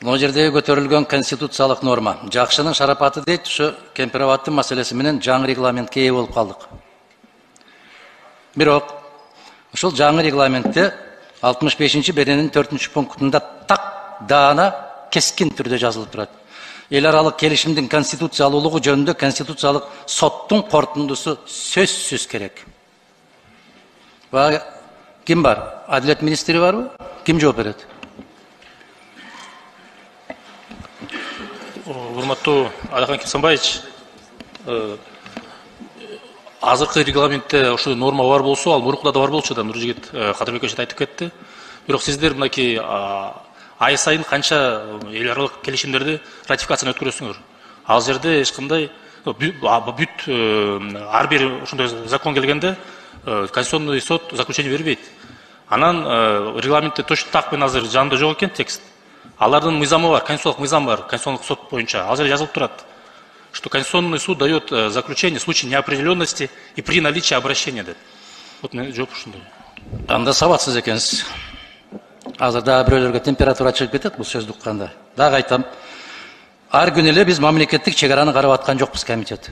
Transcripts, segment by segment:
Мына жерде көтөрүлгөн конституциялык норма. Жакшынын шарапаты дейт, ушу кемпирабаддын маселеси менен жаңы регламентке ээ болуп калдык. Бирок, ушул жаңы регламентте 65-беренин 4-пунктунда так даана кескин түрдө жазылып турат. Эл аралык келишимдин конституциялуулугу жөнүндө конституциялык соттун корутундусу сөзсүз керек. Ким бар? Адилет министри барбы? Ким жооп берет? Урматтуу Алихан Кесенбаевич, азыркы регламентте ошол норма бар болсо, ал мурункуда да бар болчу да, Нуржигит Кадырбекович айтып кетти. Бирок сиздер мынакей ай сайын канча эл аралык келишимдерди ратификацияны өткөрөсүңөр. Ал жерде эч кандай бүт ар бир ошондой закон келгенде Конституционный суд заключение бербейт. Анан регламентте точно так менен азыр жанында жок экен текст. Алардын мыйзамы бар, конституциялык мыйзам бар, конституционный суд боюнча. Ал жерде жазылып турат, что Конституционный суд дает заключение в случае неопределенности и при наличии обращения. Вот мен жооп ушундай. Анда сабатсыз экенсиз. Азыр дагы бирөөлөргө температура чыгып кетет бул сөздү укканда. Дагы айтам. Ар күнү эле биз мамлекеттик чегараны карап аткан жокпуз комитет.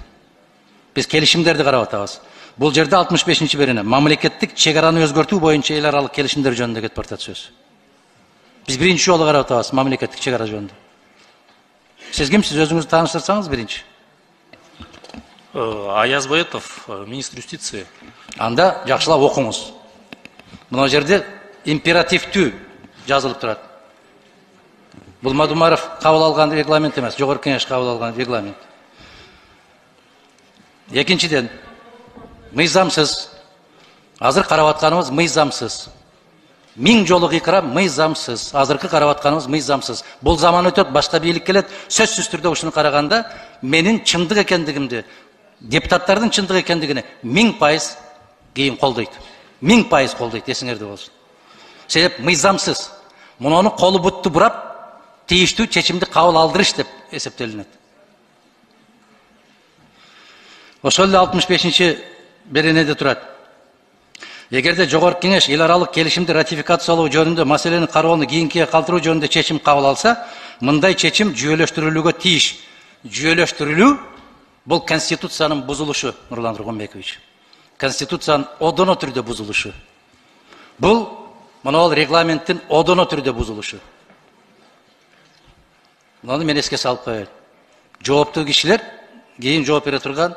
Биз келишимдерди карап атабыз. Бул жерде 65-берене мамлекеттик чегараны өзгөртүү боюнча эл аралык келишимдер жөнүндө кетип барат сөз. Биз биринчи жолу карап атабыз мамлекеттик чегара жөнүндө. Сиз кимсиз, өзүңүздү тааныштырсаңыз биринчи. Аяз Боетов, министр юстиции. Анда жакшылап окуңуз. Мына жерде императивдүү жазылып турат. Бул Мадумаров кабыл алган регламент эмес, жогорку кеңеш кабыл алган регламент. Экинчиден, мыйзамсыз. Азыр карап атканыбыз мыйзамсыз. 1000 жолу кыйкырам, мыйзамсыз. Азыркы карап атканыбыз мыйзамсыз. Бул заман өтөт, башка бийлик келет. Сөзсүз түрдө ушуну караганда менин чындык экендигимди, депутаттардын чындык экендигини 1000% кийин колдойт. 1000% колдойт, эсиңерде болсун. Себеп мыйзамсыз. Муну колу бутту бурап, тийиштүү чечимди кабыл алдырыш деп эсептелинет. Ошол эле 65-беренеде турат. Эгерде жогорку кеңеш эл аралык келишимди ратификациялоо жөнүндө маселени кароону кийинкиге калтыруу жөнүндө чечим кабыл алса, мындай чечим жүйөлөштүрүлүүгө тийиш. Жүйөлөштүрүлүү бул конституциянын бузулушу, Нурлан Тургунбекович. Конституциянын одоно түрдө бузулушу. Бул мына регламенттин одоно түрдө бузулушу. Муну мен эске салып коеюн. Жооптуу кишилер кийин жооп бере турган